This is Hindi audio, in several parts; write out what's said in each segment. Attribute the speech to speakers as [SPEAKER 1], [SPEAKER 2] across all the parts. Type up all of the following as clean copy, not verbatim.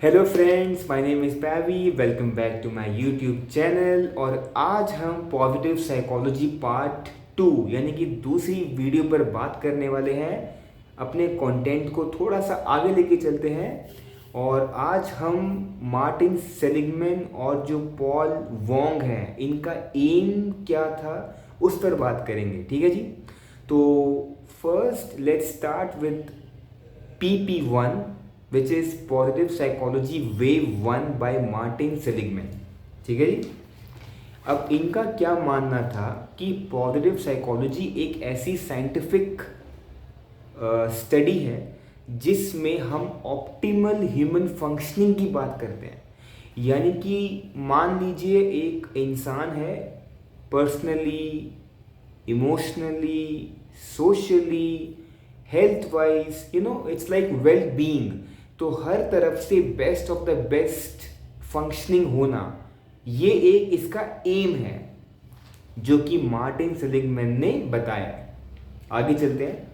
[SPEAKER 1] Hello friends, my name is Pavi. Welcome back to my YouTube channel. और आज हम पॉजिटिव साइकोलॉजी पार्ट 2 यानी कि दूसरी वीडियो पर बात करने वाले हैं। अपने कंटेंट को थोड़ा सा आगे लेके चलते हैं और आज हम मार्टिन सेलिगमैन और जो पॉल वोंग हैं इनका एम क्या था उस पर बात करेंगे। ठीक है जी। तो first let's start with PP1, which is Positive Psychology Wave 1 by Martin Seligman। ठीक है जी। अब इनका क्या मानना था कि पॉजिटिव साइकोलॉजी एक ऐसी साइंटिफिक स्टडी है जिसमें हम ऑप्टिमल ह्यूमन फंक्शनिंग की बात करते हैं। यानी कि मान लीजिए एक इंसान है, personally, emotionally, socially, health wise, it's like well being. तो हर तरफ से best of the best functioning होना, ये एक इसका एम है जो कि मार्टिन सेलिगमैन ने बताया है। आगे चलते हैं।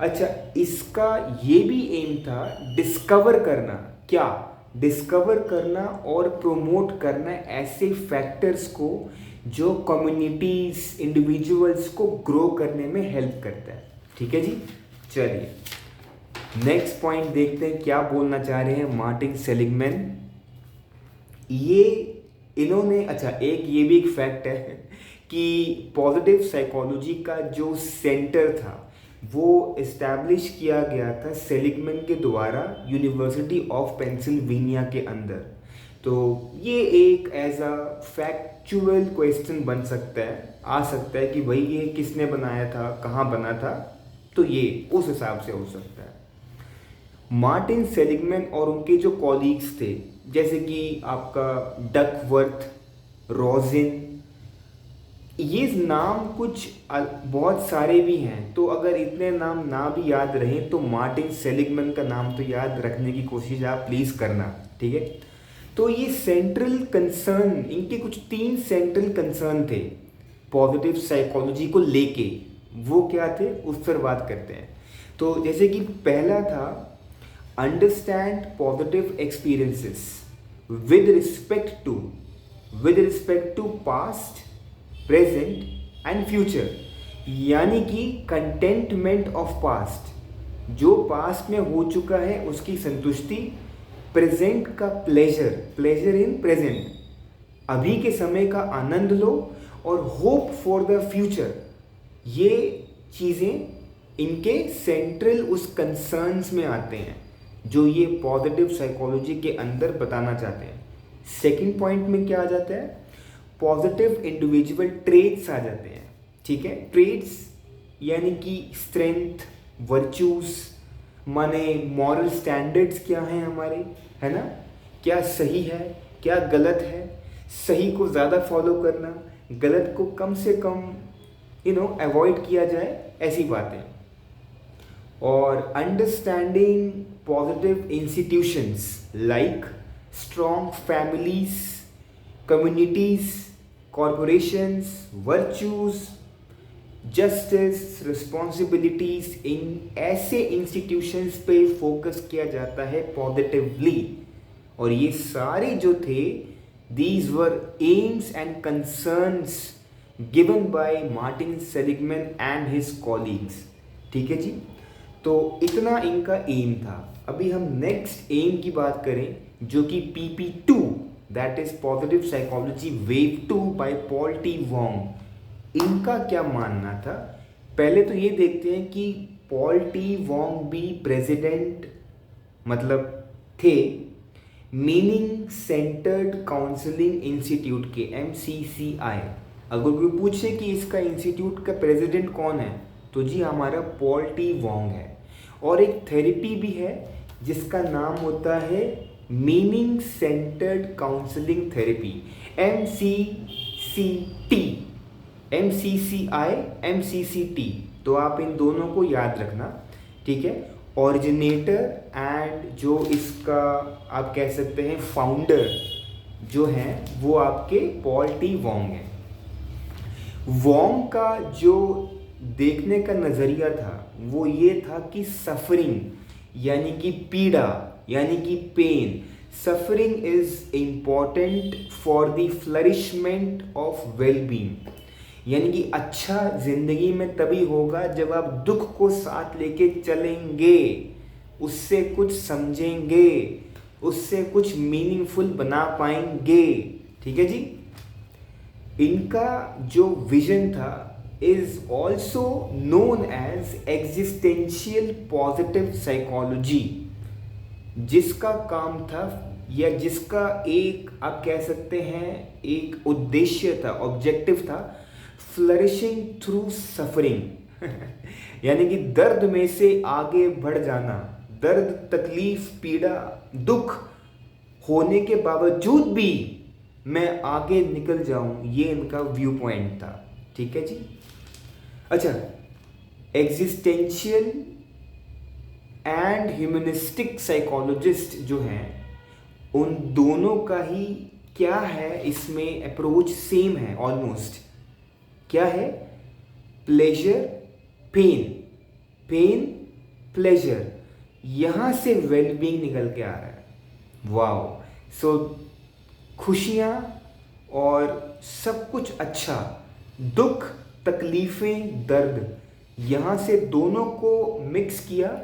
[SPEAKER 1] अच्छा, इसका ये भी एम था डिस्कवर करना। क्या? डिस्कवर करना और प्रोमोट करना ऐसे फैक्टर्स को जो कम्युनिटीज, इंडिविजुअल्स को ग्रो करने में हेल्प करता है। ठीक है जी। चलिए नेक्स्ट पॉइंट देखते हैं क्या बोलना चाह रहे हैं मार्टिन सेलिगमैन। ये इन्होंने, अच्छा एक ये भी एक फैक्ट है कि पॉजिटिव साइकोलॉजी का जो सेंटर था वो इस्टेब्लिश किया गया था सेलिगमैन के द्वारा यूनिवर्सिटी ऑफ पेंसिल्वेनिया के अंदर। तो ये एक एज अ फैक्चुअल क्वेश्चन बन सकता है, आ सकता है कि भाई ये किसने बनाया था, कहाँ बना था। तो ये उस हिसाब से हो सकता है। मार्टिन सेलिगमैन और उनके जो कॉलीग्स थे, जैसे कि आपका डकवर्थ, रोजिन, ये नाम कुछ बहुत सारे भी हैं। तो अगर इतने नाम ना भी याद रहें तो मार्टिन सेलिगमैन का नाम तो याद रखने की कोशिश आप प्लीज़ करना। ठीक है। तो ये सेंट्रल कंसर्न, इनके कुछ 3 सेंट्रल कंसर्न थे पॉजिटिव साइकोलॉजी को लेके। वो क्या थे उस पर बात करते हैं। तो जैसे कि पहला था understand positive experiences with respect to past, present and future. यानी कि कंटेंटमेंट ऑफ पास्ट, जो पास्ट में हो चुका है उसकी संतुष्टि, प्रेजेंट का प्लेजर इन प्रेजेंट, अभी के समय का आनंद लो, और होप फॉर द फ्यूचर। ये चीज़ें इनके सेंट्रल उस कंसर्न्स में आते हैं जो ये पॉजिटिव साइकोलॉजी के अंदर बताना चाहते हैं। सेकंड पॉइंट में क्या आ जाता है? पॉजिटिव इंडिविजुअल ट्रेट्स आ जाते हैं। ठीक है। ट्रेट्स यानी कि स्ट्रेंथ, वर्च्यूज, माने मॉरल स्टैंडर्ड्स क्या हैं हमारे, है ना, क्या सही है, क्या गलत है, सही को ज़्यादा फॉलो करना, गलत को कम से कम अवॉइड किया जाए, ऐसी बातें। और understanding positive institutions like strong families, communities, corporations, virtues, justice, responsibilities, इन ऐसे इंस्टीट्यूशंस पे फोकस किया जाता है पॉजिटिवली। और ये सारे जो थे, these were AIIMS and concerns given by Martin Seligman and his colleagues. ठीक है जी। तो इतना इनका एम था। अभी हम नेक्स्ट एम की बात करें जो कि PP2, that is positive psychology wave 2 by Paul T Wong. इनका क्या मानना था? पहले तो ये देखते हैं कि पॉल टी वोंग भी प्रेसिडेंट मतलब थे मीनिंग सेंटर्ड काउंसलिंग इंस्टीट्यूट के, MCCI। अगर कोई पूछे कि इसका इंस्टीट्यूट का प्रेसिडेंट कौन है, तो जी हमारा पॉल टी वोंग है। और एक थेरेपी भी है जिसका नाम होता है meaning centred counselling therapy, MCCT, MCCI, MCCT। तो आप इन दोनों को याद रखना। ठीक है। ओरिजिनेटर एंड जो इसका आप कह सकते हैं फाउंडर जो हैं वो आपके पॉल टी वोंग हैं। वोंग का जो देखने का नज़रिया था वो ये था कि सफरिंग यानी कि पीड़ा, यानी कि pain, suffering is important for the flourishment of well being, यानी कि अच्छा जिंदगी में तभी होगा जब आप दुख को साथ लेके चलेंगे, उससे कुछ समझेंगे, उससे कुछ मीनिंगफुल बना पाएंगे। ठीक है जी। इनका जो विजन था is also known as existential positive psychology, जिसका काम था या जिसका एक आप कह सकते हैं एक उद्देश्य था, ऑब्जेक्टिव था, फ्लरिशिंग थ्रू सफरिंग यानी कि दर्द में से आगे बढ़ जाना, दर्द, तकलीफ, पीड़ा, दुख होने के बावजूद भी मैं आगे निकल जाऊं, ये इनका व्यू पॉइंट था। ठीक है जी। अच्छा, एग्जिस्टेंशियल एंड ह्यूमनिस्टिक साइकोलॉजिस्ट जो हैं, उन दोनों का ही क्या है इसमें अप्रोच सेम है ऑलमोस्ट। क्या है? प्लेजर पेन, पेन प्लेजर, यहां से वेलबींग निकल के आ रहा है। वाओ। सो खुशियां और सब कुछ अच्छा, दुख, तकलीफें, दर्द, यहां से दोनों को मिक्स किया,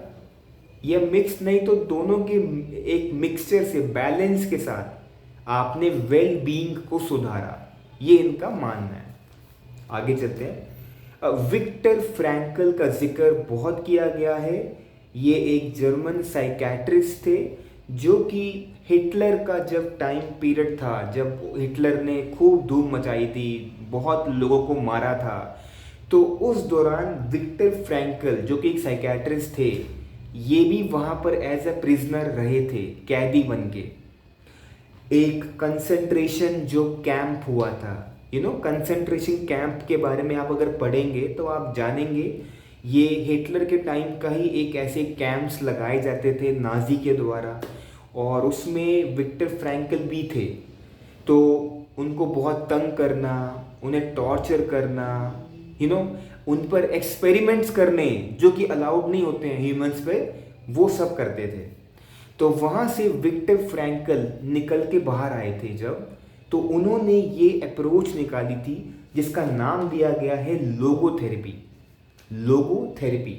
[SPEAKER 1] या मिक्स नहीं तो दोनों के एक मिक्सचर से, बैलेंस के साथ आपने वेल बीइंग को सुधारा, ये इनका मानना है। आगे चलते हैं। विक्टर फ्रैंकल का जिक्र बहुत किया गया है। ये एक जर्मन साइकेट्रिस्ट थे जो कि हिटलर का जब टाइम पीरियड था, जब हिटलर ने खूब धूम मचाई थी, बहुत लोगों को मारा था, तो उस दौरान विक्टर फ्रैंकल जो कि एक साइकेट्रिस्ट थे, ये भी वहाँ पर एज ए प्रिजनर रहे थे, कैदी बन के। एक कंसंट्रेशन जो कैंप हुआ था, कंसंट्रेशन कैंप के बारे में आप अगर पढ़ेंगे तो आप जानेंगे, ये हिटलर के टाइम का ही एक ऐसे कैंप्स लगाए जाते थे नाजी के द्वारा, और उसमें विक्टर फ्रैंकल भी थे। तो उनको बहुत तंग करना, उन्हें टॉर्चर करना, उन पर एक्सपेरिमेंट्स करने जो कि अलाउड नहीं होते हैं ह्यूमंस पे, वो सब करते थे। तो वहाँ से विक्टर फ्रैंकल निकल के बाहर आए थे जब, तो उन्होंने ये अप्रोच निकाली थी जिसका नाम दिया गया है लोगोथेरेपी। लोगोथेरेपी,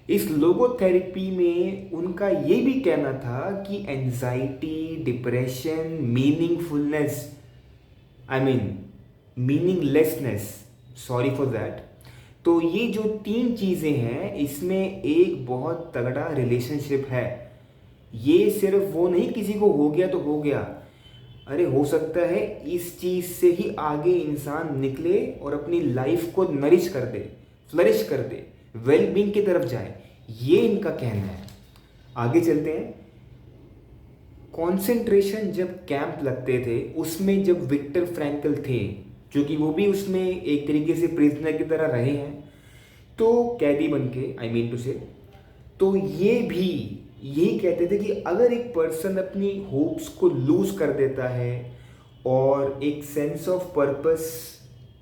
[SPEAKER 1] इस लोगोथेरेपी में उनका ये भी कहना था कि anxiety, depression, meaningfulness, meaninglessness, sorry for that, तो ये जो 3 चीज़ें हैं, इसमें एक बहुत तगड़ा रिलेशनशिप है। ये सिर्फ वो नहीं किसी को हो गया तो हो गया, अरे हो सकता है इस चीज़ से ही आगे इंसान निकले और अपनी लाइफ को नरिश कर दे, फ्लरिश कर दे, वेल बीइंग की तरफ जाए, ये इनका कहना है। आगे चलते हैं। कॉन्सेंट्रेशन जब कैंप लगते थे, उसमें जब विक्टर फ्रैंकल थे, जो कि वो भी उसमें एक तरीके से प्रिजनर की तरह रहे हैं, तो कैदी बन के टू से, तो ये भी यही कहते थे कि अगर एक पर्सन अपनी होप्स को लूज कर देता है और एक sense of purpose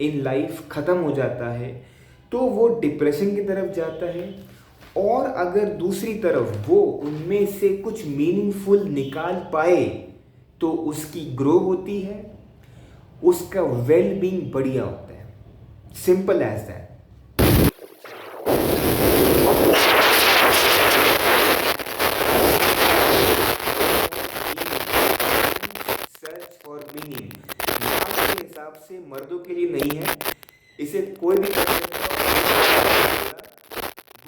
[SPEAKER 1] in life ख़त्म हो जाता है, तो वो डिप्रेशन की तरफ जाता है, और अगर दूसरी तरफ वो उनमें से कुछ मीनिंगफुल निकाल पाए तो उसकी ग्रो होती है, उसका वेल बीइंग बढ़िया होता है। Simple as that. Search for meaning के हिसाब से मर्दों के लिए नहीं है, इसे कोई भी कर सकता है।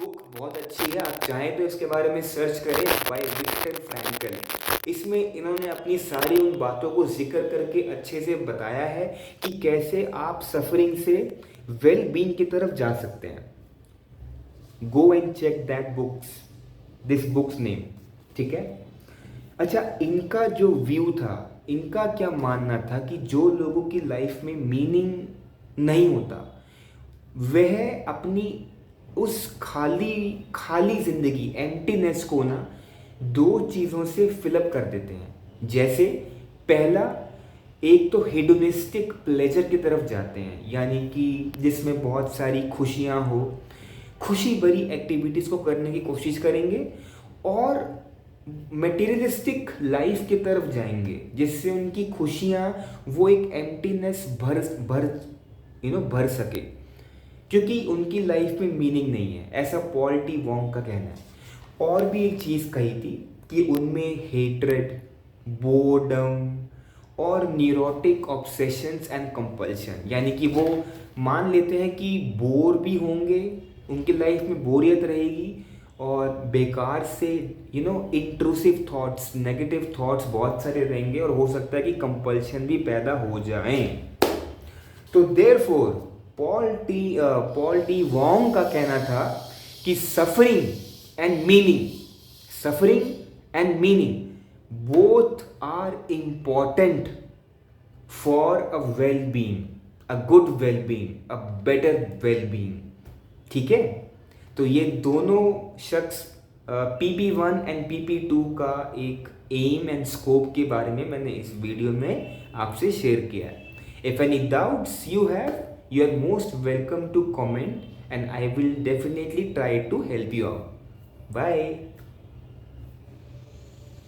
[SPEAKER 1] बुक बहुत अच्छी है, आप चाहें तो इसके बारे में सर्च करें, बाय विक्टर फ्रैंकल। इसमें इन्होंने अपनी सारी उन बातों को जिक्र करके अच्छे से बताया है कि कैसे आप सफरिंग से वेल बीइंग की तरफ जा सकते हैं। Go and check that books, this books name. ठीक है। अच्छा, इनका जो व्यू था, इनका क्या मानना था कि जो लोगों की लाइफ में मीनिंग नहीं होता, वह अपनी उस खाली जिंदगी, एम्प्टीनेस को ना 2 चीज़ों से फिलअप कर देते हैं। जैसे पहला, एक तो हेडोनिस्टिक प्लेजर की तरफ जाते हैं, यानी कि जिसमें बहुत सारी खुशियां हो, खुशी भरी एक्टिविटीज़ को करने की कोशिश करेंगे, और मटेरियलिस्टिक लाइफ की तरफ जाएंगे, जिससे उनकी खुशियाँ वो एक एम्प्टीनेस भर भर भर सके, क्योंकि उनकी लाइफ में मीनिंग नहीं है, ऐसा पॉल टी वोंग का कहना है। और भी एक चीज़ कही थी कि उनमें हेट्रेड, बोर्डम और न्यूरोटिक ऑब्सेशंस एंड कंपल्शन, यानी कि वो मान लेते हैं कि बोर भी होंगे, उनकी लाइफ में बोरियत रहेगी और बेकार से इंट्रूसिव थॉट्स, नेगेटिव थॉट्स बहुत सारे रहेंगे और हो सकता है कि कंपल्शन भी पैदा हो जाएं। तो देयरफॉर पॉल टी वोंग का कहना था कि suffering and meaning both are important for a well being, a good well being, a better well being. ठीक है, तो ये दोनों शख्स PP1 एंड PP2 का एक एम एंड स्कोप के बारे में मैंने इस वीडियो में आपसे शेयर किया है। If any doubts you have, you are most welcome to comment and I will definitely try to help you out. Bye.